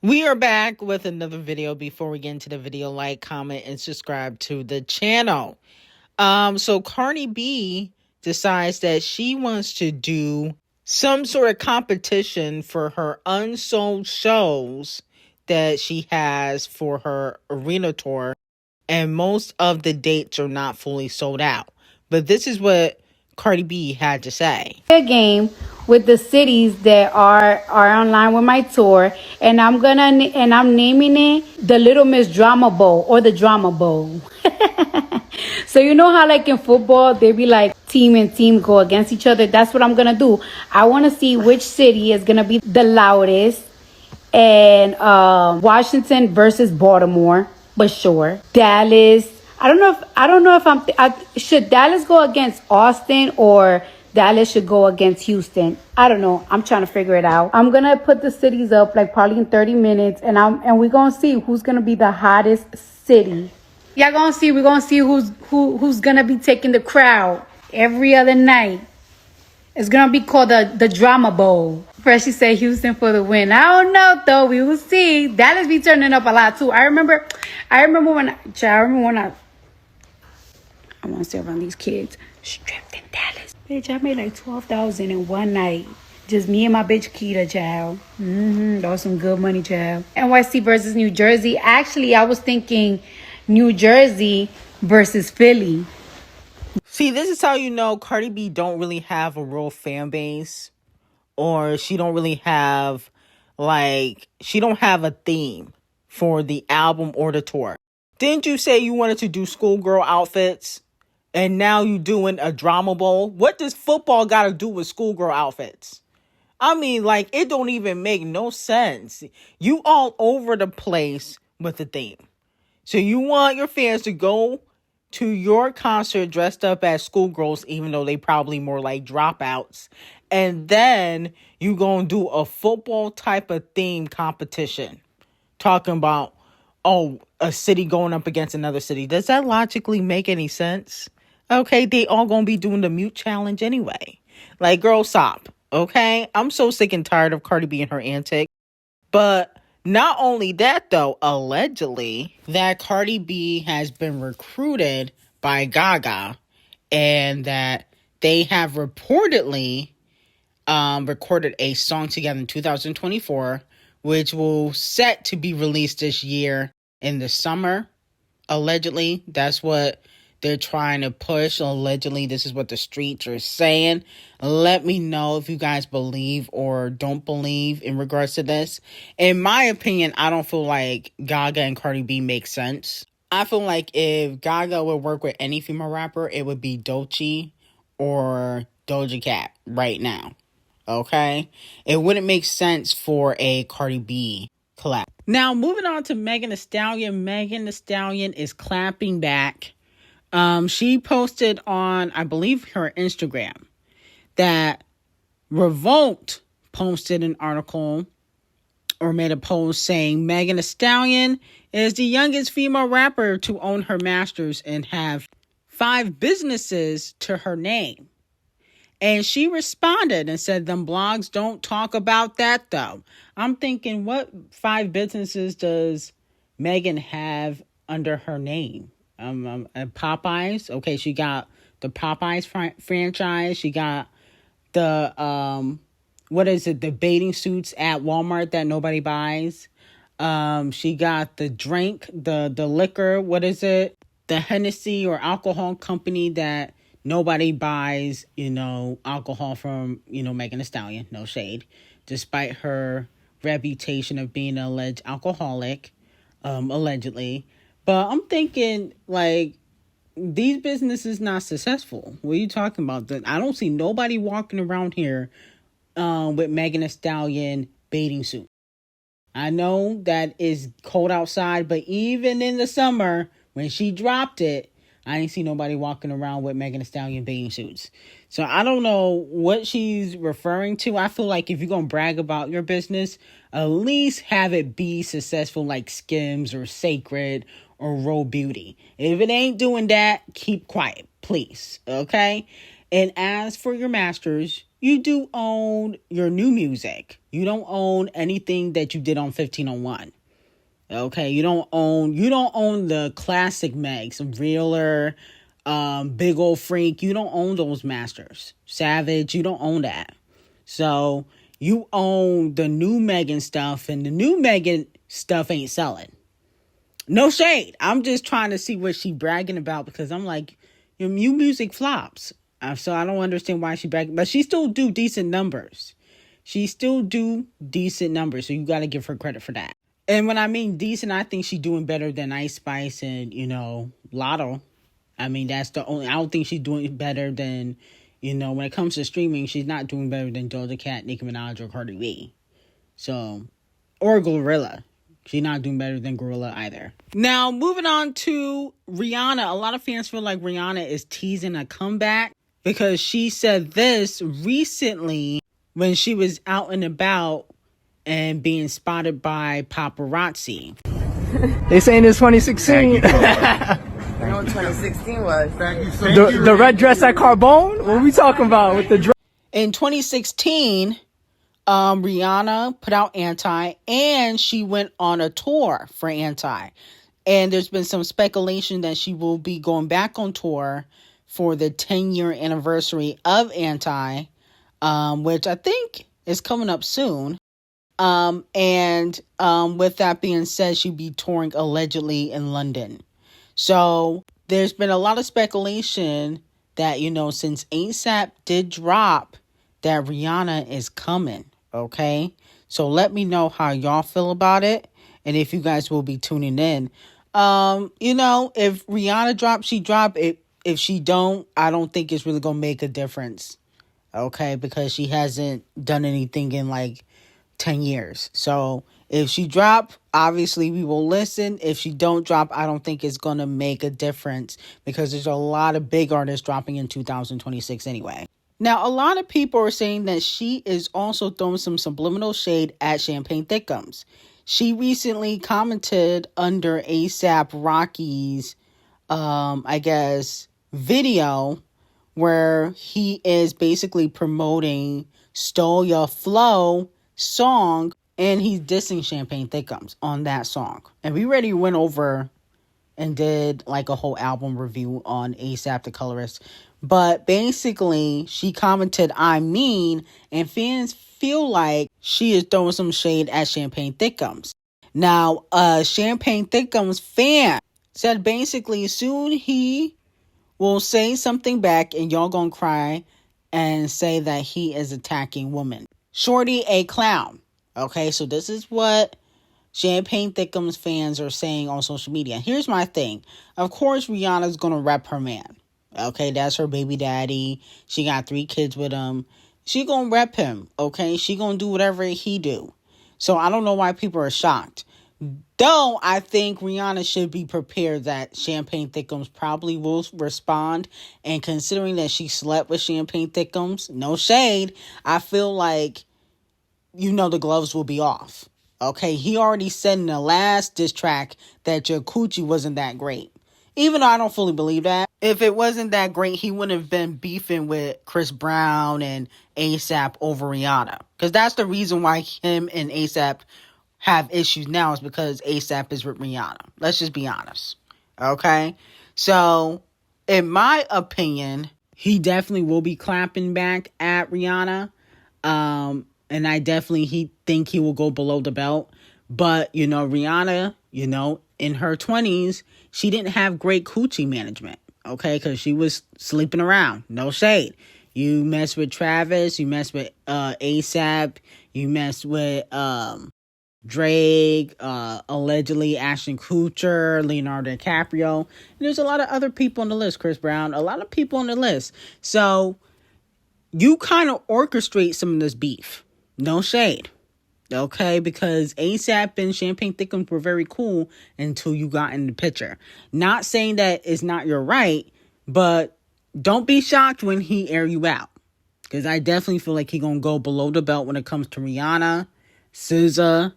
We are back with another video. Before we get into the video, like, comment, and subscribe to the channel. So Cardi B decides that she wants to do some sort of competition for her unsold shows that she has for her arena tour, and most of the dates are not fully sold out. But this is what Cardi B had to say. A game with the cities that are online with my tour, and I'm naming it the Little Miss Drama Bowl or the Drama Bowl. So you know how like in football they be like team and team go against each other. That's what I'm gonna do. I want to see which city is gonna be the loudest, and Washington versus Baltimore, but sure. Dallas. I don't know if should Dallas go against Austin or Dallas should go against Houston. I don't know. I'm trying to figure it out. I'm gonna put the cities up like probably in 30 minutes, and we're gonna see who's gonna be the hottest city. Y'all gonna see. We're gonna see who's gonna be taking the crowd every other night. It's gonna be called the Drama Bowl. First, she said Houston for the win. I don't know though. We will see. Dallas be turning up a lot too. I remember when I want to say around these kids stripped in Dallas. Bitch, I made like $12,000 in one night. Just me and my bitch Keita, child. That was some good money, child. NYC versus New Jersey. Actually, I was thinking New Jersey versus Philly. See, this is how you know Cardi B don't really have a real fan base, or she don't really have, she don't have a theme for the album or the tour. Didn't you say you wanted to do schoolgirl outfits, and now you doing a drama bowl? What does football got to do with schoolgirl outfits? I mean, it don't even make no sense. You all over the place with the theme. So you want your fans to go to your concert dressed up as schoolgirls, even though they probably more like dropouts. And then you gonna do a football type of theme competition. Talking about, a city going up against another city. Does that logically make any sense? Okay, they all gonna be doing the mute challenge anyway. Girl, stop. Okay? I'm so sick and tired of Cardi B and her antics. But not only that, though, allegedly, that Cardi B has been recruited by Gaga, and that they have reportedly recorded a song together in 2024, which will set to be released this year in the summer. Allegedly, that's what they're trying to push. Allegedly, this is what the streets are saying. Let me know if you guys believe or don't believe in regards to this. In my opinion, I don't feel like Gaga and Cardi B make sense. I feel like if Gaga would work with any female rapper, it would be Dolce or Doja Cat right now. Okay? It wouldn't make sense for a Cardi B collab. Now, moving on to Megan Thee Stallion. Megan Thee Stallion is clapping back. She posted on, I believe, her Instagram that Revolt posted an article or made a post saying Megan Thee Stallion is the youngest female rapper to own her masters and have 5 businesses to her name. And she responded and said, them blogs don't talk about that, though. I'm thinking, what 5 businesses does Megan have under her name? Popeyes. Okay, she got the Popeyes franchise. She got the, the bathing suits at Walmart that nobody buys. She got the drink, the liquor, the Hennessy or alcohol company that nobody buys, alcohol from, Megan Thee Stallion. No shade. Despite her reputation of being an alleged alcoholic, allegedly. But I'm thinking, these businesses not successful. What are you talking about? I don't see nobody walking around here with Megan Thee Stallion bathing suit. I know that it's cold outside, but even in the summer, when she dropped it, I ain't see nobody walking around with Megan Thee Stallion bathing suits. So I don't know what she's referring to. I feel like if you're going to brag about your business, at least have it be successful like Skims or Sacred or Row Beauty. If it ain't doing that, keep quiet, please. Okay? And as for your masters, you do own your new music. You don't own anything that you did on 1501. Okay, you don't own the classic Megs, Realer, Big Ol' Freak. You don't own those masters. Savage, you don't own that. So you own the new Megan stuff, and the new Megan stuff ain't selling. No shade. I'm just trying to see what she bragging about, because I'm like, your new music flops. So I don't understand why she bragging, but she still do decent numbers. So you got to give her credit for that. And when I mean decent, I think she's doing better than Ice Spice and, Lotto. I mean, that's the only, I don't think she's doing better than, when it comes to streaming, she's not doing better than Doja Cat, Nicki Minaj, or Cardi B. So, or Gorilla. She's not doing better than Gorilla either. Now, moving on to Rihanna. A lot of fans feel like Rihanna is teasing a comeback, because she said this recently when she was out and about and being spotted by paparazzi. They saying it's 2016. You know what 2016 was? The red dress at Carbone? What are we talking about with the dress? In 2016, Rihanna put out Anti, and she went on a tour for Anti. And there's been some speculation that she will be going back on tour for the 10-year anniversary of Anti, which I think is coming up soon. With that being said, she'd be touring allegedly in London. So there's been a lot of speculation that, since ASAP did drop, that Rihanna is coming. Okay. So let me know how y'all feel about it, and if you guys will be tuning in. If Rihanna drops, she drop it. If she don't, I don't think it's really gonna make a difference. Okay, because she hasn't done anything in like 10 years. So if she drop, obviously we will listen. If she don't drop, I don't think it's going to make a difference, because there's a lot of big artists dropping in 2026 anyway. Now, a lot of people are saying that she is also throwing some subliminal shade at Champagne Thickums. She recently commented under A$AP Rocky's, video, where he is basically promoting Stole Your Flow song, and he's dissing Champagne Thickums on that song. And we already went over and did like a whole album review on A$AP the Colorist. But basically, she commented, "I mean," and fans feel like she is throwing some shade at Champagne Thickums. Now, Champagne Thickums fan said basically soon he will say something back and y'all gonna cry and say that he is attacking women. Shorty a clown. Okay, so this is what Champagne Thickums fans are saying on social media. Here's my thing. Of course, Rihanna's gonna rep her man. Okay, that's her baby daddy. She got 3 kids with him. She gonna rep him. Okay, she gonna do whatever he do. So I don't know why people are shocked. Though I think Rihanna should be prepared that Champagne Thickums probably will respond. And considering that she slept with Champagne Thickums, no shade, I feel like, the gloves will be off. Okay, he already said in the last diss track that your coochie wasn't that great. Even though I don't fully believe that. If it wasn't that great, he wouldn't have been beefing with Chris Brown and A$AP over Rihanna. Because that's the reason why him and A$AP have issues now, is because A$AP is with Rihanna. Let's just be honest. Okay? So, in my opinion, he definitely will be clapping back at Rihanna. And I definitely think he will go below the belt. But, Rihanna, in her 20s, she didn't have great coochie management. Okay? Because she was sleeping around. No shade. You mess with Travis. You mess with A$AP. You mess with Drake, allegedly Ashton Kutcher, Leonardo DiCaprio. And there's a lot of other people on the list. Chris Brown. A lot of people on the list. So, you kind of orchestrate some of this beef. No shade. Okay? Because A$AP and Champagne Thickums were very cool until you got in the picture. Not saying that it's not your right, but don't be shocked when he air you out. Because I definitely feel like he gonna go below the belt when it comes to Rihanna, SZA,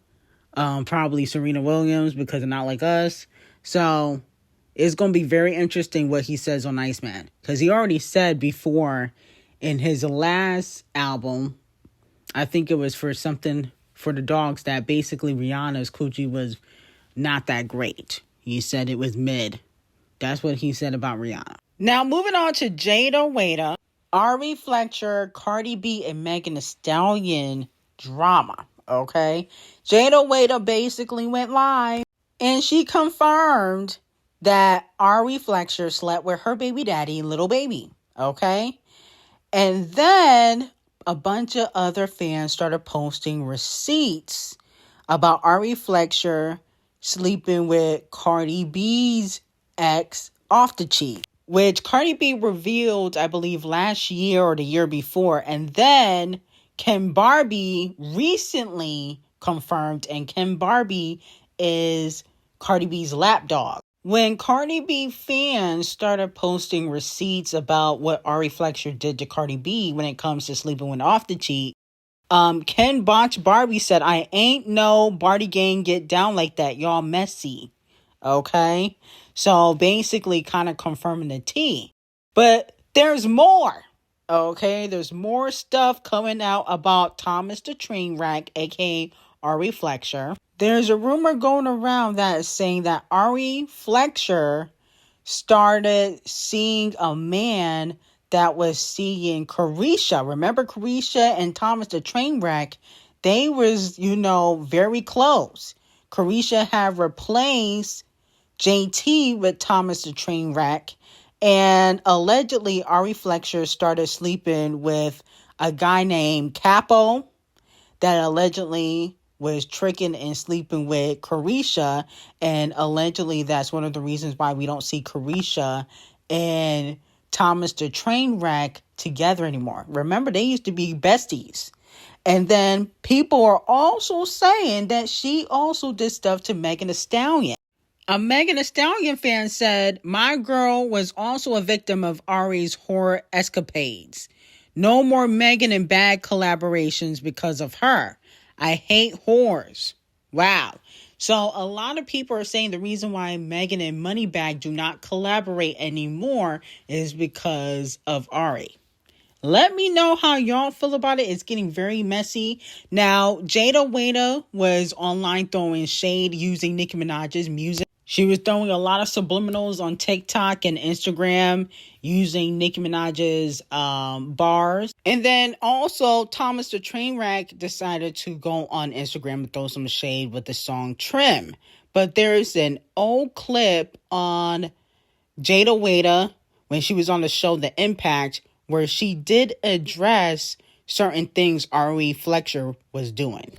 probably Serena Williams, because of Not Like Us. So it's gonna be very interesting what he says on Iceman. Because he already said before in his last album, I think it was for Something for the Dogs, that basically Rihanna's coochie was not that great. He said it was mid. That's what he said about Rihanna. Now, moving on to Jäyda, Ari Fletcher, Cardi B, and Megan Thee Stallion drama, okay? Jäyda basically went live, and she confirmed that Ari Fletcher slept with her baby daddy, Lil Baby, okay? And then a bunch of other fans started posting receipts about Ari Fletcher sleeping with Cardi B's ex off the cheek, which Cardi B revealed, I believe, last year or the year before. And then Kim Barbie recently confirmed, and Kim Barbie is Cardi B's lapdog. When Cardi B fans started posting receipts about what Ari Fletcher did to Cardi B when it comes to sleeping with off the cheek, Ken Botch Barbie said, "I ain't no Barty gang get down like that. Y'all messy." Okay? So basically kind of confirming the tea. But there's more. Okay? There's more stuff coming out about Thomas the Trainwreck, aka Ari Fletcher. There's a rumor going around that is saying that Ari Fletcher started seeing a man that was seeing Carisha. Remember Carisha and Thomas the Trainwreck? They was, very close. Carisha had replaced JT with Thomas the Trainwreck. And allegedly, Ari Fletcher started sleeping with a guy named Capo that allegedly was tricking and sleeping with Carisha, and allegedly that's one of the reasons why we don't see Carisha and Thomas the Trainwreck together anymore. Remember, they used to be besties. And then people are also saying that she also did stuff to Megan Thee Stallion. A Megan Thee Stallion fan said, "My girl was also a victim of Ari's horror escapades. No more Megan and Bag collaborations because of her. I hate whores." Wow. So a lot of people are saying the reason why Megan and Moneybagg do not collaborate anymore is because of Ari. Let me know how y'all feel about it. It's getting very messy. Now, Jäyda was online throwing shade using Nicki Minaj's music. She was throwing a lot of subliminals on TikTok and Instagram using Nicki Minaj's bars. And then also Thomas the Trainwreck decided to go on Instagram and throw some shade with the song Trim. But there's an old clip on Jäyda when she was on the show The Impact where she did address certain things Ari Fletcher was doing.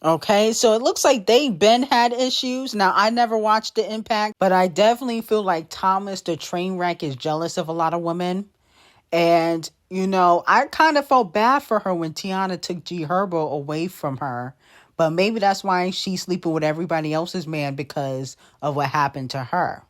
Okay, so it looks like they've been had issues. Now, I never watched The Impact, but I definitely feel like Thomas the Trainwreck is jealous of a lot of women. And, I kind of felt bad for her when Tiana took G Herbo away from her. But maybe that's why she's sleeping with everybody else's man, because of what happened to her.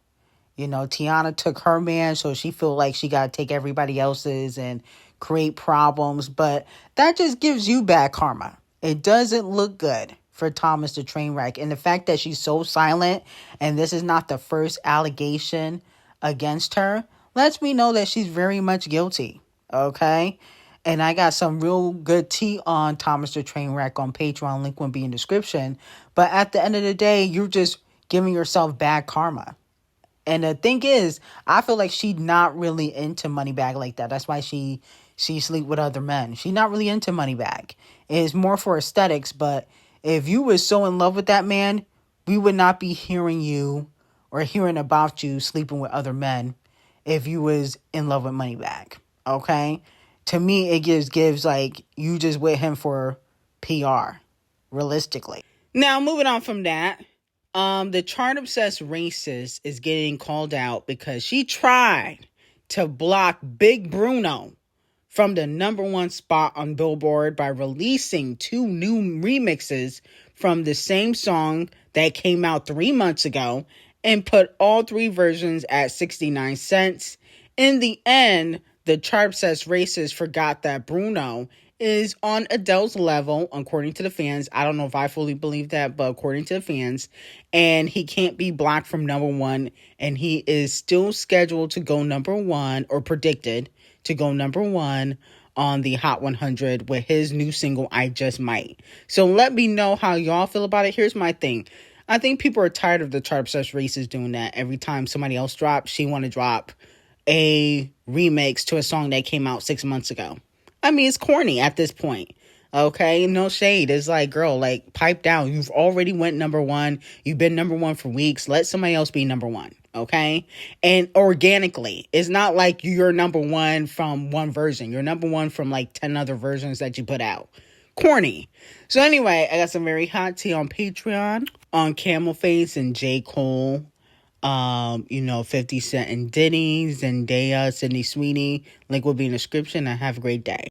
Tiana took her man, so she feel like she got to take everybody else's and create problems. But that just gives you bad karma. It doesn't look good for Thomas the Trainwreck. And the fact that she's so silent and this is not the first allegation against her lets me know that she's very much guilty. Okay? And I got some real good tea on Thomas the Trainwreck on Patreon. Link will be in the description. But at the end of the day, you're just giving yourself bad karma. And the thing is, I feel like she's not really into Moneybagg like that. That's why she sleep with other men. She's not really into Moneybagg. It's more for aesthetics. But if you were so in love with that man, we would not be hearing you or hearing about you sleeping with other men if you was in love with Moneybagg. Okay? To me, it gives like you just with him for PR, realistically. Now, moving on from that, the chart-obsessed racist is getting called out because she tried to block Big Bruno from the #1 spot on Billboard by releasing 2 new remixes from the same song that came out 3 months ago and put all 3 versions at 69 cents. In the end, the chart-obsessed racist forgot that Bruno is on Adele's level, according to the fans. I don't know if I fully believe that, but according to the fans, and he can't be blocked from #1, and he is still scheduled to go #1, or predicted to go #1 on the Hot 100 with his new single, I Just Might. So let me know how y'all feel about it. Here's my thing. I think people are tired of the chart-obsessed racist doing that. Every time somebody else drops, she want to drop a remix to a song that came out 6 months ago. I mean, it's corny at this point. Okay, no shade. It's like, girl, like, pipe down. You've already went #1. You've been #1 for weeks. Let somebody else be #1. Okay? And organically. It's not like you're #1 from one version. You're #1 from like 10 other versions that you put out. Corny. So anyway, I got some very hot tea on Patreon on Camel Face and J. Cole. 50 Cent and Diddy, Zendaya, Sydney Sweeney. Link will be in the description, and have a great day.